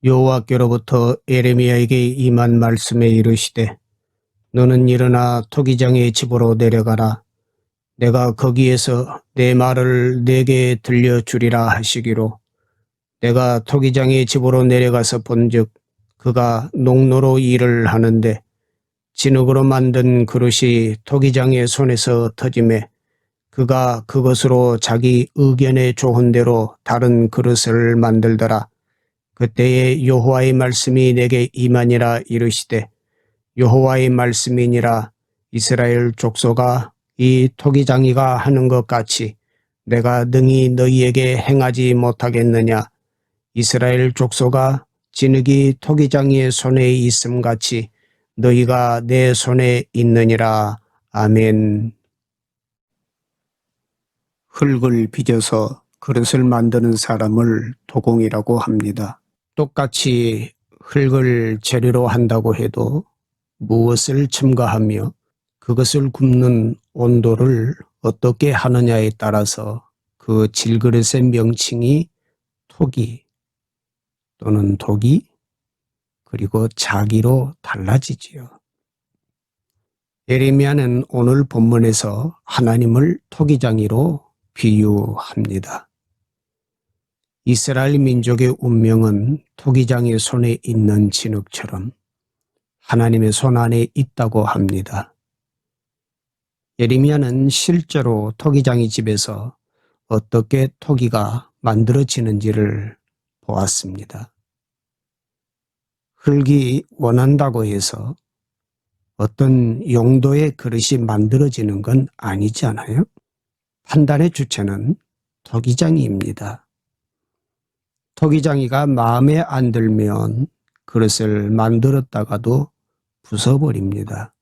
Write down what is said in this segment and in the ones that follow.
여호와께로부터 예레미야에게 임한 말씀에 이르시되 너는 일어나 토기장의 집으로 내려가라. 내가 거기에서 내 말을 내게 들려주리라 하시기로 내가 토기장의 집으로 내려가서 본즉 그가 농로로 일을 하는데 진흙으로 만든 그릇이 토기장의 손에서 터지매 그가 그것으로 자기 의견에 좋은 대로 다른 그릇을 만들더라. 그때에 여호와의 말씀이 내게 임하니라 이르시되 여호와의 말씀이니라. 이스라엘 족속아, 이 토기장이가 하는 것 같이 내가 능히 너희에게 행하지 못하겠느냐. 이스라엘 족속아, 진흙이 토기장이의 손에 있음 같이 너희가 내 손에 있느니라. 아멘. 흙을 빚어서 그릇을 만드는 사람을 토공이라고 합니다. 똑같이 흙을 재료로 한다고 해도 무엇을 첨가하며 그것을 굽는 온도를 어떻게 하느냐에 따라서 그 질그릇의 명칭이 토기 또는 도기 그리고 자기로 달라지지요. 예레미야는 오늘 본문에서 하나님을 토기장이로 비유합니다. 이스라엘 민족의 운명은 토기장의 손에 있는 진흙처럼 하나님의 손 안에 있다고 합니다. 예레미야는 실제로 토기장의 집에서 어떻게 토기가 만들어지는지를 보았습니다. 흙이 원한다고 해서 어떤 용도의 그릇이 만들어지는 건 아니잖아요. 판단의 주체는 토기장이입니다. 토기장이가 마음에 안 들면 그릇을 만들었다가도 부숴버립니다.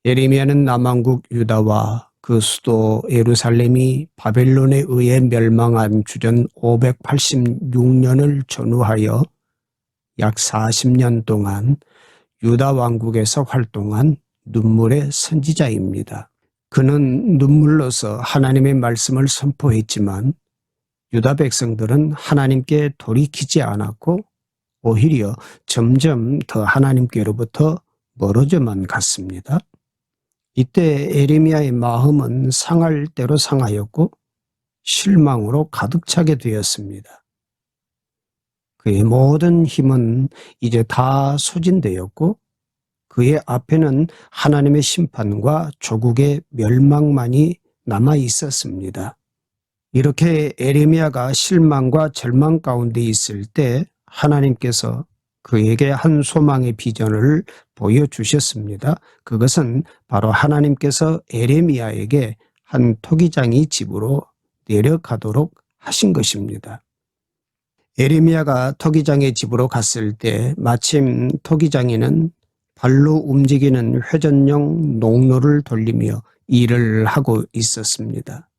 예레미야는 남왕국 유다와 그 수도 예루살렘이 바벨론에 의해 멸망한 주전 586년을 전후하여 약 40년 동안 유다 왕국에서 활동한 눈물의 선지자입니다. 그는 눈물로서 하나님의 말씀을 선포했지만 유다 백성들은 하나님께 돌이키지 않았고 오히려 점점 더 하나님께로부터 멀어져만 갔습니다. 이때 예레미야의 마음은 상할 대로 상하였고 실망으로 가득 차게 되었습니다. 그의 모든 힘은 이제 다 소진되었고 그의 앞에는 하나님의 심판과 조국의 멸망만이 남아 있었습니다. 이렇게 예레미야가 실망과 절망 가운데 있을 때 하나님께서 그에게 한 소망의 비전을 보여주셨습니다. 그것은 바로 하나님께서 예레미야에게 한 토기장이 집으로 내려가도록 하신 것입니다. 예레미야가 토기장의 집으로 갔을 때 마침 토기장이는 발로 움직이는 회전용 농로를 돌리며 일을 하고 있었습니다.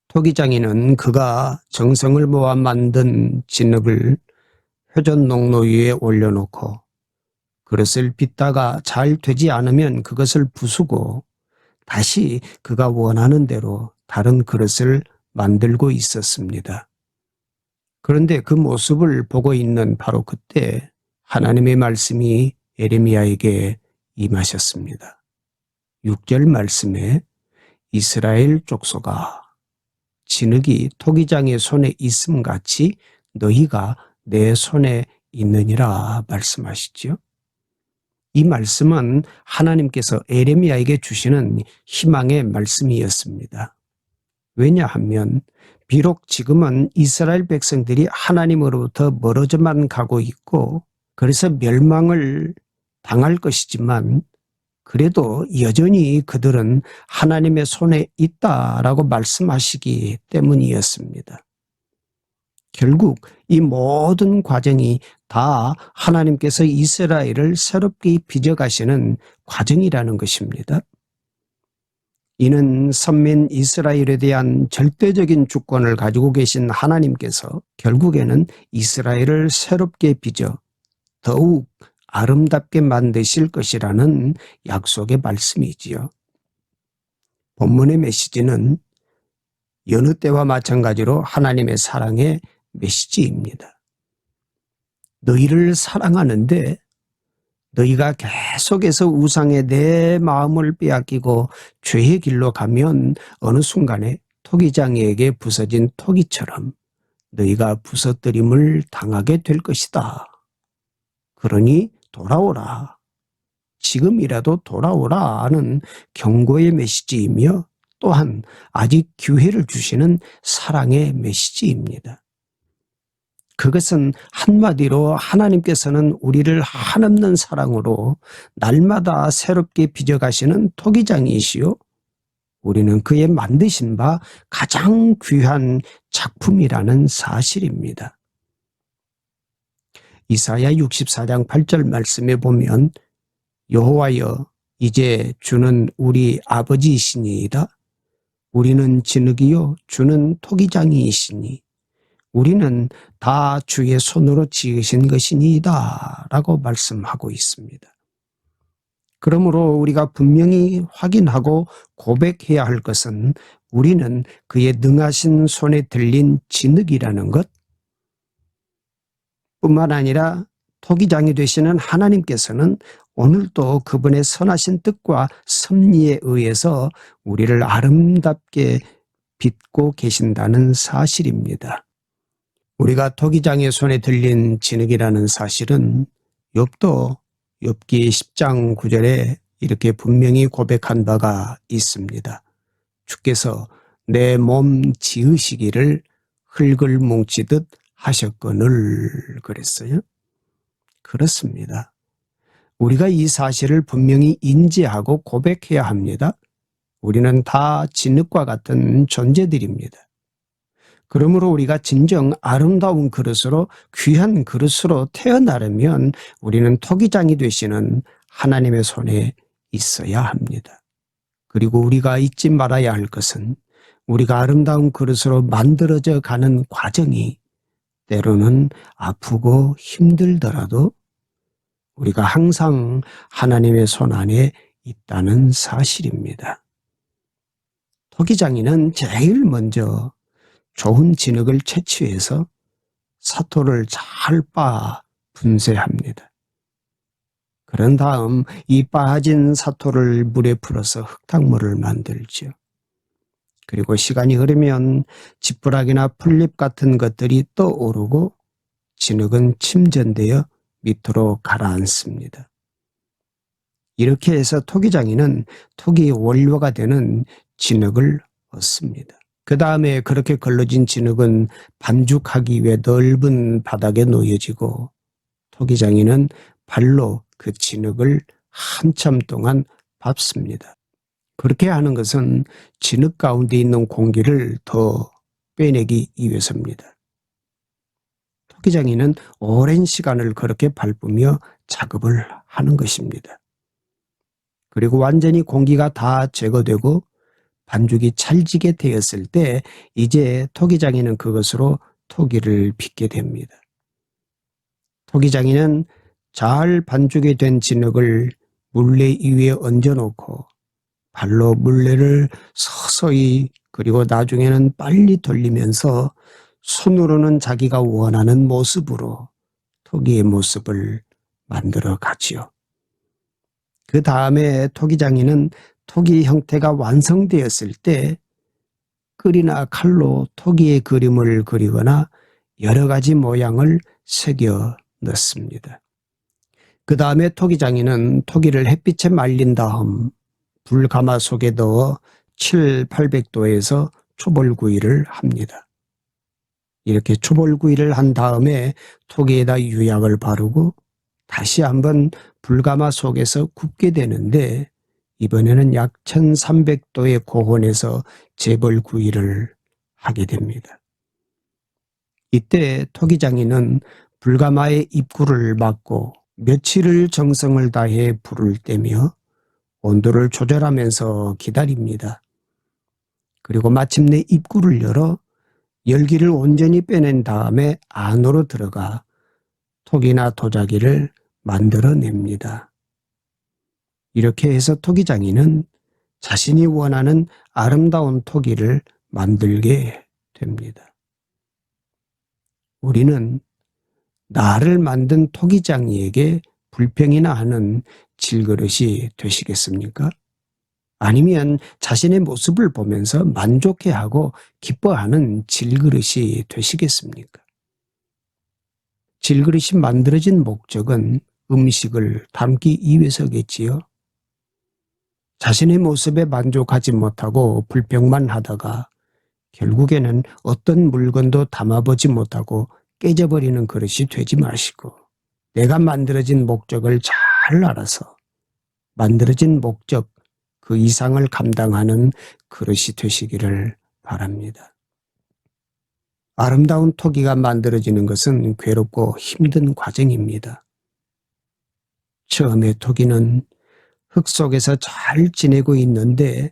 토기장이는 그가 정성을 모아 만든 진흙을 회전 농로 위에 올려놓고 그릇을 빚다가 잘 되지 않으면 그것을 부수고 다시 그가 원하는 대로 다른 그릇을 만들고 있었습니다. 그런데 그 모습을 보고 있는 바로 그때 하나님의 말씀이 예레미야에게 임하셨습니다. 6절 말씀에 이스라엘 족속아, 진흙이 토기장의 손에 있음 같이 너희가 내 손에 있느니라 말씀하시지요. 이 말씀은 하나님께서 예레미야에게 주시는 희망의 말씀이었습니다. 왜냐하면 비록 지금은 이스라엘 백성들이 하나님으로부터 멀어져만 가고 있고 그래서 멸망을 당할 것이지만 그래도 여전히 그들은 하나님의 손에 있다라고 말씀하시기 때문이었습니다. 결국 이 모든 과정이 다 하나님께서 이스라엘을 새롭게 빚어가시는 과정이라는 것입니다. 이는 선민 이스라엘에 대한 절대적인 주권을 가지고 계신 하나님께서 결국에는 이스라엘을 새롭게 빚어 더욱 아름답게 만드실 것이라는 약속의 말씀이지요. 본문의 메시지는 여느 때와 마찬가지로 하나님의 사랑의 메시지입니다. 너희를 사랑하는데 너희가 계속해서 우상에 내 마음을 빼앗기고 죄의 길로 가면 어느 순간에 토기장이에게 부서진 토기처럼 너희가 부서뜨림을 당하게 될 것이다. 그러니 돌아오라. 지금이라도 돌아오라 하는 경고의 메시지이며 또한 아직 기회를 주시는 사랑의 메시지입니다. 그것은 한마디로 하나님께서는 우리를 한없는 사랑으로 날마다 새롭게 빚어가시는 토기장이시요 우리는 그의 만드신 바 가장 귀한 작품이라는 사실입니다. 이사야 64장 8절 말씀에 보면 여호와여 이제 주는 우리 아버지이시니이다. 우리는 진흙이요 주는 토기장이이시니 우리는 다 주의 손으로 지으신 것이니이다 라고 말씀하고 있습니다. 그러므로 우리가 분명히 확인하고 고백해야 할 것은 우리는 그의 능하신 손에 들린 진흙이라는 것 뿐만 아니라 토기장이 되시는 하나님께서는 오늘도 그분의 선하신 뜻과 섭리에 의해서 우리를 아름답게 빚고 계신다는 사실입니다. 우리가 토기장의 손에 들린 진흙이라는 사실은 욥도 욥기 10장 9절에 이렇게 분명히 고백한 바가 있습니다. 주께서 내 몸 지으시기를 흙을 뭉치듯 하셨거늘 그랬어요. 그렇습니다. 우리가 이 사실을 분명히 인지하고 고백해야 합니다. 우리는 다 진흙과 같은 존재들입니다. 그러므로 우리가 진정 아름다운 그릇으로 귀한 그릇으로 태어나려면 우리는 토기장이 되시는 하나님의 손에 있어야 합니다. 그리고 우리가 잊지 말아야 할 것은 우리가 아름다운 그릇으로 만들어져 가는 과정이 때로는 아프고 힘들더라도 우리가 항상 하나님의 손 안에 있다는 사실입니다. 토기장이는 제일 먼저 좋은 진흙을 채취해서 사토를 잘 빻아 분쇄합니다. 그런 다음 이 빻아진 사토를 물에 풀어서 흙탕물을 만들죠. 그리고 시간이 흐르면 지푸라기나 풀잎 같은 것들이 떠오르고 진흙은 침전되어 밑으로 가라앉습니다. 이렇게 해서 토기장이는 토기의 원료가 되는 진흙을 얻습니다. 그 다음에 그렇게 걸러진 진흙은 반죽하기 위해 넓은 바닥에 놓여지고 토기장이는 발로 그 진흙을 한참 동안 밟습니다. 그렇게 하는 것은 진흙 가운데 있는 공기를 더 빼내기 위해서입니다. 토기장이는 오랜 시간을 그렇게 밟으며 작업을 하는 것입니다. 그리고 완전히 공기가 다 제거되고 반죽이 찰지게 되었을 때 이제 토기장이는 그것으로 토기를 빚게 됩니다. 토기장이는 잘 반죽이 된 진흙을 물레 위에 얹어놓고 발로 물레를 서서히 그리고 나중에는 빨리 돌리면서 손으로는 자기가 원하는 모습으로 토기의 모습을 만들어 가지요. 그 다음에 토기장이는 토기 형태가 완성되었을 때 끌이나 칼로 토기의 그림을 그리거나 여러 가지 모양을 새겨 넣습니다. 그 다음에 토기장이는 토기를 햇빛에 말린 다음 불가마속에 넣어 700~800도에서 초벌구이를 합니다. 이렇게 초벌구이를 한 다음에 토기에다 유약을 바르고 다시 한번 불가마 속에서 굽게 되는데 이번에는 약 1300도의 고온에서 재벌구이를 하게 됩니다. 이때 토기장이는 불가마의 입구를 막고 며칠을 정성을 다해 불을 떼며 온도를 조절하면서 기다립니다. 그리고 마침내 입구를 열어 열기를 온전히 빼낸 다음에 안으로 들어가 토기나 도자기를 만들어냅니다. 이렇게 해서 토기장이는 자신이 원하는 아름다운 토기를 만들게 됩니다. 우리는 나를 만든 토기장이에게 불평이나 하는 질그릇이 되시겠습니까? 아니면 자신의 모습을 보면서 만족해하고 기뻐하는 질그릇이 되시겠습니까? 질그릇이 만들어진 목적은 음식을 담기 위해서겠지요. 자신의 모습에 만족하지 못하고 불평만 하다가 결국에는 어떤 물건도 담아보지 못하고 깨져버리는 그릇이 되지 마시고, 내가 만들어진 목적을 잘 알아서 만들어진 목적 그 이상을 감당하는 그릇이 되시기를 바랍니다. 아름다운 토기가 만들어지는 것은 괴롭고 힘든 과정입니다. 처음에 토기는 흙 속에서 잘 지내고 있는데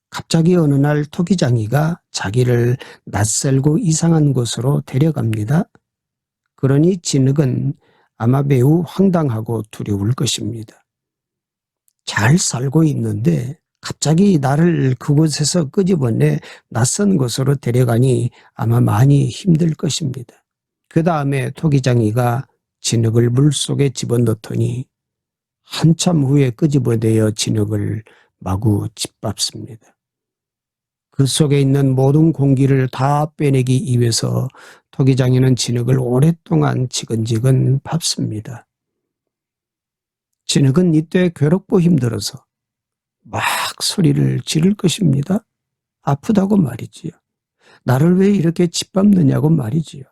갑자기 어느 날 토기장이가 자기를 낯설고 이상한 곳으로 데려갑니다. 그러니 진흙은 아마 매우 황당하고 두려울 것입니다. 잘 살고 있는데 갑자기 나를 그곳에서 끄집어내 낯선 곳으로 데려가니 아마 많이 힘들 것입니다. 그 다음에 토기장이가 진흙을 물속에 집어넣더니 한참 후에 끄집어내어 진흙을 마구 짓밟습니다. 그 속에 있는 모든 공기를 다 빼내기 위해서 토기장이는 진흙을 오랫동안 지근지근 밟습니다. 진흙은 이때 괴롭고 힘들어서 막 소리를 지를 것입니다. 아프다고 말이지요. 나를 왜 이렇게 짓밟느냐고 말이지요.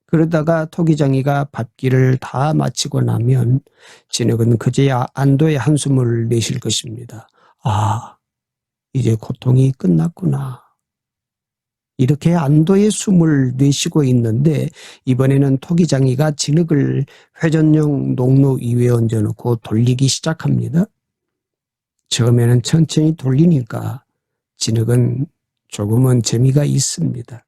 그러다가 토기장이가 밟기를 다 마치고 나면 진흙은 그제야 안도의 한숨을 내쉴 것입니다. 아, 이제 고통이 끝났구나. 이렇게 안도의 숨을 내쉬고 있는데 이번에는 토기장이가 진흙을 회전용 농로 위에 얹어놓고 돌리기 시작합니다. 처음에는 천천히 돌리니까 진흙은 조금은 재미가 있습니다.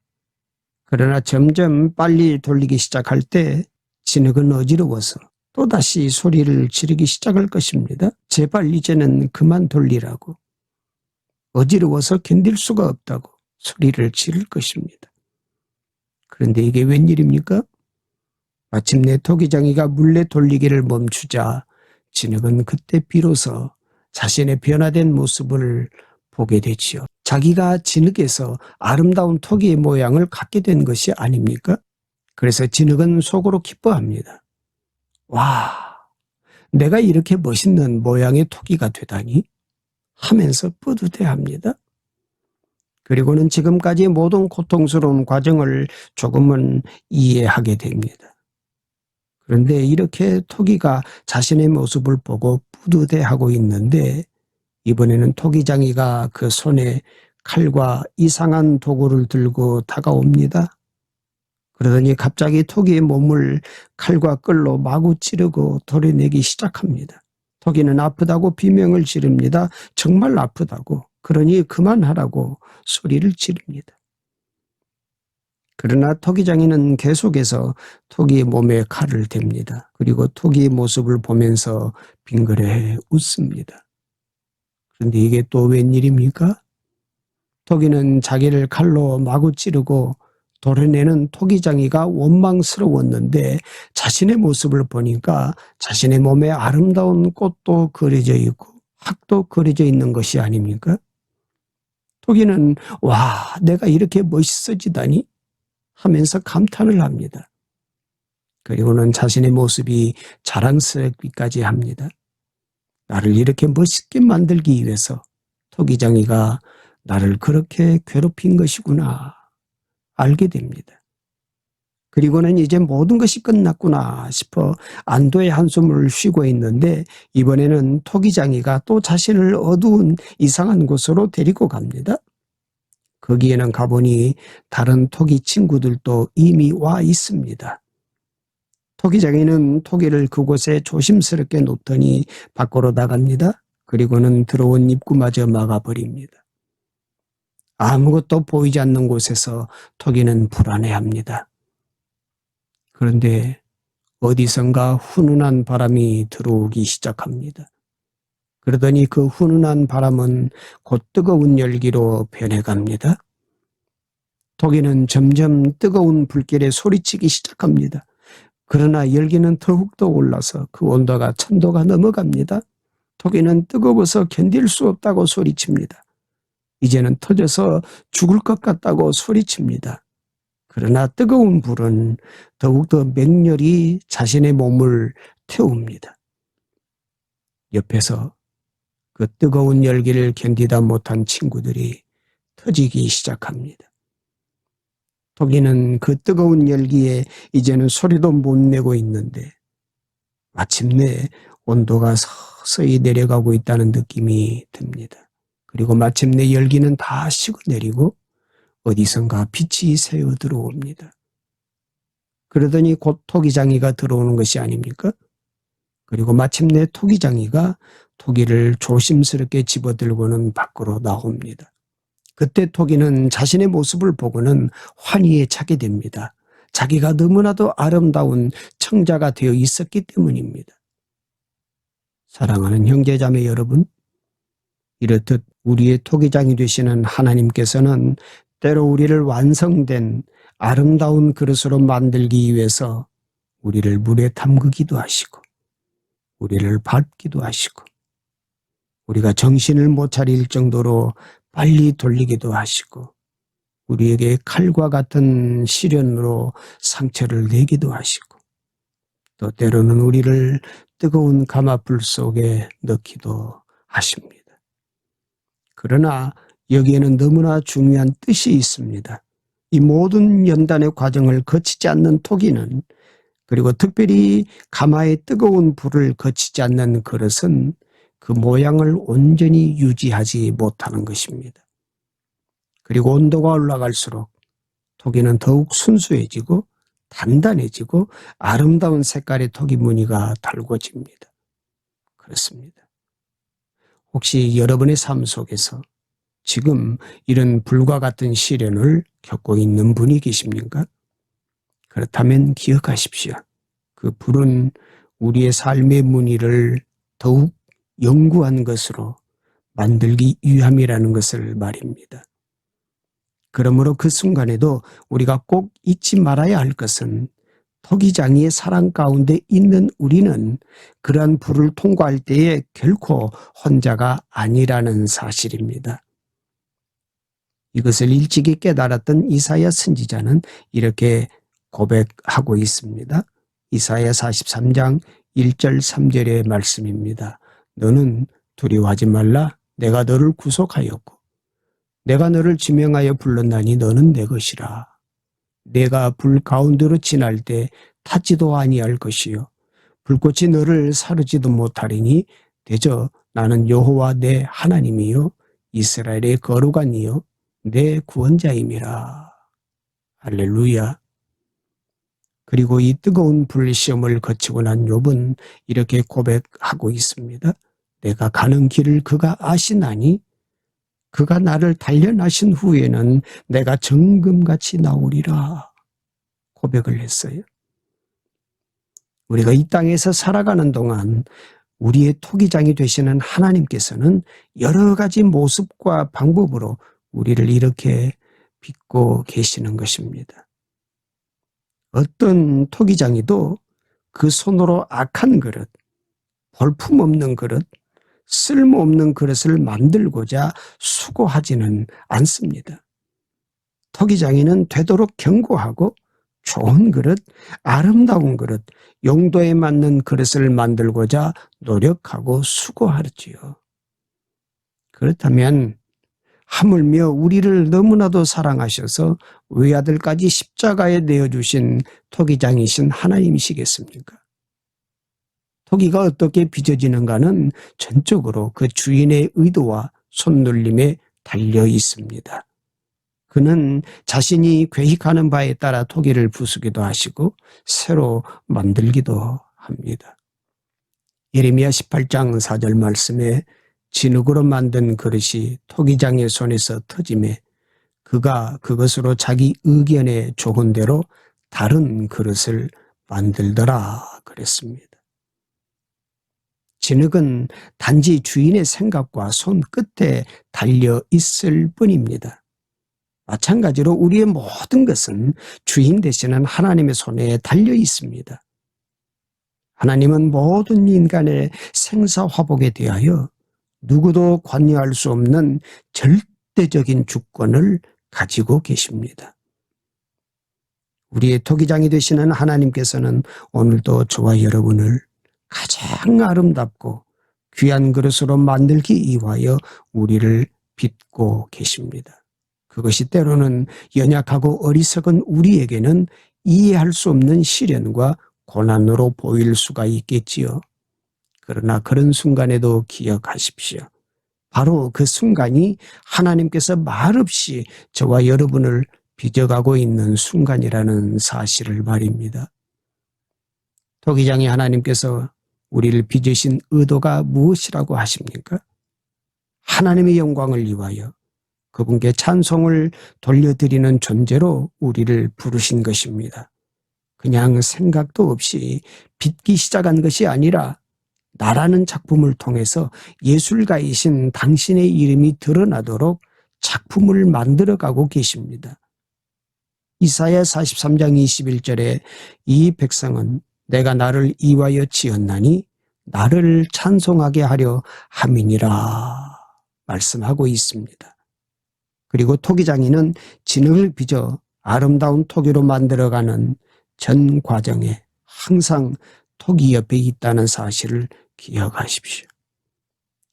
그러나 점점 빨리 돌리기 시작할 때 진흙은 어지러워서 또다시 소리를 지르기 시작할 것입니다. 제발 이제는 그만 돌리라고. 어지러워서 견딜 수가 없다고 소리를 지를 것입니다. 그런데 이게 웬일입니까? 마침내 토기장이가 물레 돌리기를 멈추자 진흙은 그때 비로소 자신의 변화된 모습을 보게 되지요. 자기가 진흙에서 아름다운 토기의 모양을 갖게 된 것이 아닙니까? 그래서 진흙은 속으로 기뻐합니다. 와, 내가 이렇게 멋있는 모양의 토기가 되다니 하면서 뿌듯해합니다. 그리고는 지금까지의 모든 고통스러운 과정을 조금은 이해하게 됩니다. 그런데 이렇게 토기가 자신의 모습을 보고 뿌듯해하고 있는데 이번에는 토기장이가 그 손에 칼과 이상한 도구를 들고 다가옵니다. 그러더니 갑자기 토기의 몸을 칼과 끌로 마구 찌르고 도려내기 시작합니다. 토기는 아프다고 비명을 지릅니다. 정말 아프다고. 그러니 그만하라고 소리를 지릅니다. 그러나 토기장이는 계속해서 토기의 몸에 칼을 댑니다. 그리고 토기의 모습을 보면서 빙그레 웃습니다. 그런데 이게 또 웬일입니까? 토기는 자기를 칼로 마구 찌르고 도려내는 토기장이가 원망스러웠는데 자신의 모습을 보니까 자신의 몸에 아름다운 꽃도 그려져 있고 학도 그려져 있는 것이 아닙니까? 토기는 와, 내가 이렇게 멋있어지다니 하면서 감탄을 합니다. 그리고는 자신의 모습이 자랑스럽기까지 합니다. 나를 이렇게 멋있게 만들기 위해서 토기장이가 나를 그렇게 괴롭힌 것이구나 알게 됩니다. 그리고는 이제 모든 것이 끝났구나 싶어 안도의 한숨을 쉬고 있는데 이번에는 토기장이가 또 자신을 어두운 이상한 곳으로 데리고 갑니다. 거기에는 가보니 다른 토기 친구들도 이미 와 있습니다. 토기장이는 토기를 그곳에 조심스럽게 놓더니 밖으로 나갑니다. 그리고는 들어온 입구마저 막아버립니다. 아무것도 보이지 않는 곳에서 토기는 불안해합니다. 그런데 어디선가 훈훈한 바람이 들어오기 시작합니다. 그러더니 그 훈훈한 바람은 곧 뜨거운 열기로 변해갑니다. 토기는 점점 뜨거운 불길에 소리치기 시작합니다. 그러나 열기는 더욱더 올라서 그 온도가 1000도가 넘어갑니다. 토기는 뜨거워서 견딜 수 없다고 소리칩니다. 이제는 터져서 죽을 것 같다고 소리칩니다. 그러나 뜨거운 불은 더욱더 맹렬히 자신의 몸을 태웁니다. 옆에서 그 뜨거운 열기를 견디다 못한 친구들이 터지기 시작합니다. 토기는 그 뜨거운 열기에 이제는 소리도 못 내고 있는데 마침내 온도가 서서히 내려가고 있다는 느낌이 듭니다. 그리고 마침내 열기는 다 식어내리고 어디선가 빛이 새어 들어옵니다. 그러더니 곧 토기장이가 들어오는 것이 아닙니까? 그리고 마침내 토기장이가 토기를 조심스럽게 집어들고는 밖으로 나옵니다. 그때 토기는 자신의 모습을 보고는 환희에 차게 됩니다. 자기가 너무나도 아름다운 청자가 되어 있었기 때문입니다. 사랑하는 형제자매 여러분, 이렇듯 우리의 토기장이 되시는 하나님께서는 때로 우리를 완성된 아름다운 그릇으로 만들기 위해서 우리를 물에 담그기도 하시고 우리를 밟기도 하시고 우리가 정신을 못 차릴 정도로 빨리 돌리기도 하시고 우리에게 칼과 같은 시련으로 상처를 내기도 하시고 또 때로는 우리를 뜨거운 감압불 속에 넣기도 하십니다. 그러나 여기에는 너무나 중요한 뜻이 있습니다. 이 모든 연단의 과정을 거치지 않는 토기는 그리고 특별히 가마의 뜨거운 불을 거치지 않는 그릇은 그 모양을 온전히 유지하지 못하는 것입니다. 그리고 온도가 올라갈수록 토기는 더욱 순수해지고 단단해지고 아름다운 색깔의 토기 무늬가 달궈집니다. 그렇습니다. 혹시 여러분의 삶 속에서 지금 이런 불과 같은 시련을 겪고 있는 분이 계십니까? 그렇다면 기억하십시오. 그 불은 우리의 삶의 무늬를 더욱 영구한 것으로 만들기 위함이라는 것을 말입니다. 그러므로 그 순간에도 우리가 꼭 잊지 말아야 할 것은 토기장이의 사랑 가운데 있는 우리는 그러한 불을 통과할 때에 결코 혼자가 아니라는 사실입니다. 이것을 일찍이 깨달았던 이사야 선지자는 이렇게 고백하고 있습니다. 이사야 43장 1절 3절의 말씀입니다. 너는 두려워하지 말라. 내가 너를 구속하였고 내가 너를 지명하여 불렀나니 너는 내 것이라. 내가 불 가운데로 지날 때 타지도 아니할 것이요 불꽃이 너를 사르지도 못하리니 대저 나는 여호와 내 하나님이요 이스라엘의 거룩한 이요 내 구원자임이라. 할렐루야. 그리고 이 뜨거운 불시험을 거치고 난 욥은 이렇게 고백하고 있습니다. 내가 가는 길을 그가 아시나니 그가 나를 단련하신 후에는 내가 정금같이 나오리라 고백을 했어요. 우리가 이 땅에서 살아가는 동안 우리의 토기장이 되시는 하나님께서는 여러 가지 모습과 방법으로 우리를 이렇게 빚고 계시는 것입니다. 어떤 토기장이도 그 손으로 악한 그릇, 볼품없는 그릇, 쓸모없는 그릇을 만들고자 수고하지는 않습니다. 토기장이는 되도록 견고하고 좋은 그릇, 아름다운 그릇, 용도에 맞는 그릇을 만들고자 노력하고 수고하지요. 그렇다면 하물며 우리를 너무나도 사랑하셔서 외아들까지 십자가에 내어주신 토기장이신 하나님이시겠습니까? 토기가 어떻게 빚어지는가는 전적으로 그 주인의 의도와 손놀림에 달려 있습니다. 그는 자신이 계획하는 바에 따라 토기를 부수기도 하시고 새로 만들기도 합니다. 예레미야 18장 4절 말씀에 진흙으로 만든 그릇이 토기장의 손에서 터짐에 그가 그것으로 자기 의견에 좋은 대로 다른 그릇을 만들더라 그랬습니다. 진흙은 단지 주인의 생각과 손끝에 달려 있을 뿐입니다. 마찬가지로 우리의 모든 것은 주인 되시는 하나님의 손에 달려 있습니다. 하나님은 모든 인간의 생사화복에 대하여 누구도 관여할 수 없는 절대적인 주권을 가지고 계십니다. 우리의 토기장이 되시는 하나님께서는 오늘도 저와 여러분을 가장 아름답고 귀한 그릇으로 만들기 위하여 우리를 빚고 계십니다. 그것이 때로는 연약하고 어리석은 우리에게는 이해할 수 없는 시련과 고난으로 보일 수가 있겠지요. 그러나 그런 순간에도 기억하십시오. 바로 그 순간이 하나님께서 말없이 저와 여러분을 빚어가고 있는 순간이라는 사실을 말입니다. 토기장이 하나님께서 우리를 빚으신 의도가 무엇이라고 하십니까? 하나님의 영광을 위하여 그분께 찬송을 돌려드리는 존재로 우리를 부르신 것입니다. 그냥 생각도 없이 빚기 시작한 것이 아니라 나라는 작품을 통해서 예술가이신 당신의 이름이 드러나도록 작품을 만들어가고 계십니다. 이사야 43장 21절에 이 백성은 내가 나를 이와여 지었나니 나를 찬송하게 하려 함이니라 말씀하고 있습니다. 그리고 토기장이는 진흙을 빚어 아름다운 토기로 만들어가는 전 과정에 항상 토기 옆에 있다는 사실을 기억하십시오.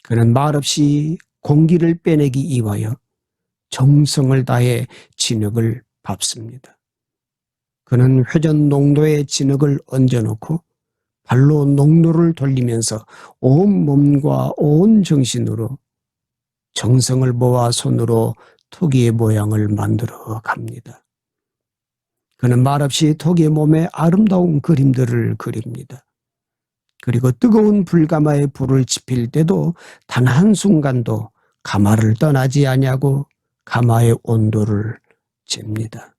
그는 말없이 공기를 빼내기 위하여 정성을 다해 진흙을 밟습니다. 그는 회전 농도의 진흙을 얹어놓고 발로 농로를 돌리면서 온 몸과 온 정신으로 정성을 모아 손으로 토기의 모양을 만들어 갑니다. 그는 말없이 토기의 몸에 아름다운 그림들을 그립니다. 그리고 뜨거운 불가마에 불을 지필 때도 단 한순간도 가마를 떠나지 아니하고 가마의 온도를 잽니다.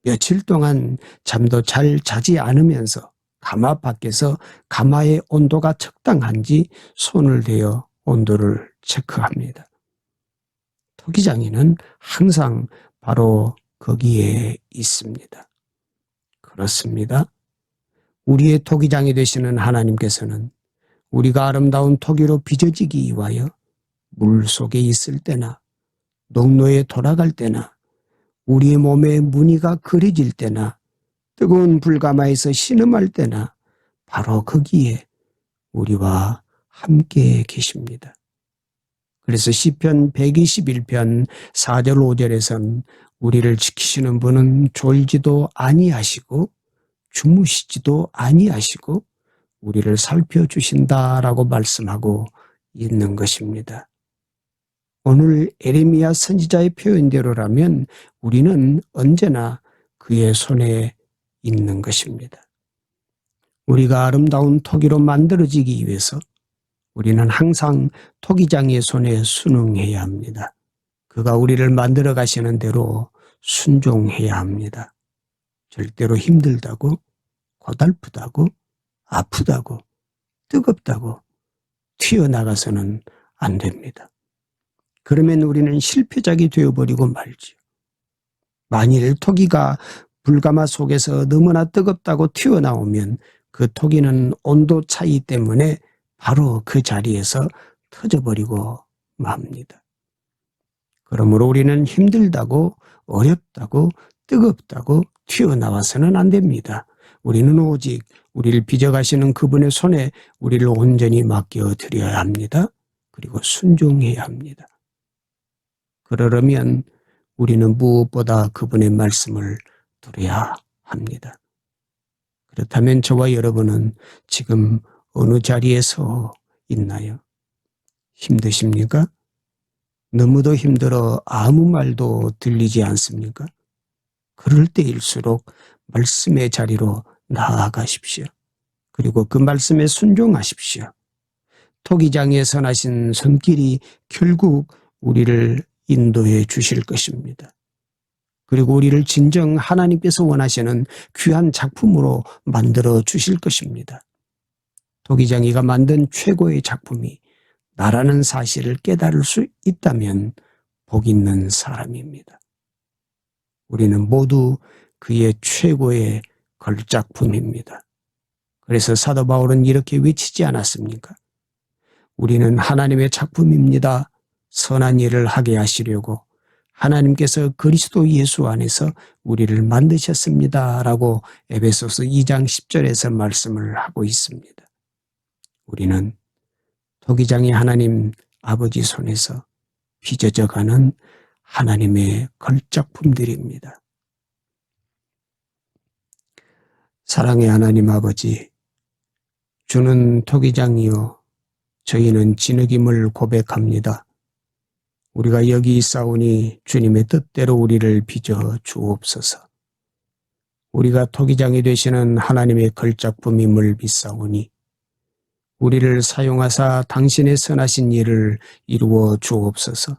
며칠 동안 잠도 잘 자지 않으면서 가마 밖에서 가마의 온도가 적당한지 손을 대어 온도를 체크합니다. 토기장이는 항상 바로 거기에 있습니다. 그렇습니다. 우리의 토기장이 되시는 하나님께서는 우리가 아름다운 토기로 빚어지기 위하여 물 속에 있을 때나 농로에 돌아갈 때나 우리의 몸에 무늬가 그려질 때나 뜨거운 불가마에서 신음할 때나 바로 거기에 우리와 함께 계십니다. 그래서 시편 121편 4절 5절에선 우리를 지키시는 분은 졸지도 아니하시고 주무시지도 아니하시고 우리를 살펴주신다라고 말씀하고 있는 것입니다. 오늘 에레미야 선지자의 표현대로라면 우리는 언제나 그의 손에 있는 것입니다. 우리가 아름다운 토기로 만들어지기 위해서 우리는 항상 토기장의 손에 순응해야 합니다. 그가 우리를 만들어 가시는 대로 순종해야 합니다. 절대로 힘들다고, 고달프다고, 아프다고, 뜨겁다고 튀어나가서는 안 됩니다. 그러면 우리는 실패작이 되어버리고 말지요. 만일 토기가 불가마 속에서 너무나 뜨겁다고 튀어나오면 그 토기는 온도 차이 때문에 바로 그 자리에서 터져버리고 맙니다. 그러므로 우리는 힘들다고, 어렵다고, 뜨겁다고 튀어나와서는 안 됩니다. 우리는 오직 우리를 빚어가시는 그분의 손에 우리를 온전히 맡겨드려야 합니다. 그리고 순종해야 합니다. 그러려면 우리는 무엇보다 그분의 말씀을 들어야 합니다. 그렇다면 저와 여러분은 지금 어느 자리에서 있나요? 힘드십니까? 너무도 힘들어 아무 말도 들리지 않습니까? 그럴 때일수록 말씀의 자리로 나아가십시오. 그리고 그 말씀에 순종하십시오. 토기장에 선하신 손길이 결국 우리를 인도해 주실 것입니다. 그리고 우리를 진정 하나님께서 원하시는 귀한 작품으로 만들어 주실 것입니다. 토기장이가 만든 최고의 작품이 나라는 사실을 깨달을 수 있다면 복 있는 사람입니다. 우리는 모두 그의 최고의 걸작품입니다. 그래서 사도 바울은 이렇게 외치지 않았습니까? 우리는 하나님의 작품입니다. 선한 일을 하게 하시려고 하나님께서 그리스도 예수 안에서 우리를 만드셨습니다. 라고 에베소서 2장 10절에서 말씀을 하고 있습니다. 우리는 토기장이 하나님 아버지 손에서 빚어져가는 하나님의 걸작품들입니다. 사랑의 하나님 아버지, 주는 토기장이요 저희는 진흙임을 고백합니다. 우리가 여기 있사오니 주님의 뜻대로 우리를 빚어 주옵소서. 우리가 토기장이 되시는 하나님의 걸작품임을 믿사오니 우리를 사용하사 당신의 선하신 일을 이루어 주옵소서.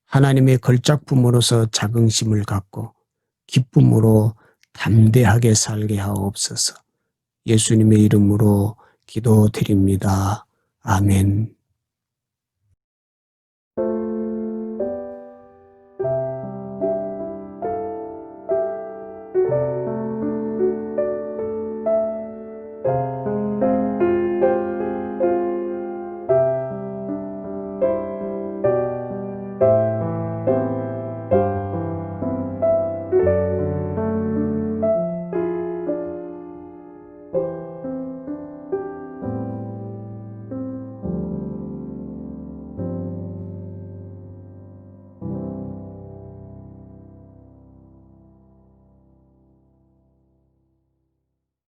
하나님의 걸작품으로서 자긍심을 갖고 기쁨으로 담대하게 살게 하옵소서. 예수님의 이름으로 기도드립니다. 아멘.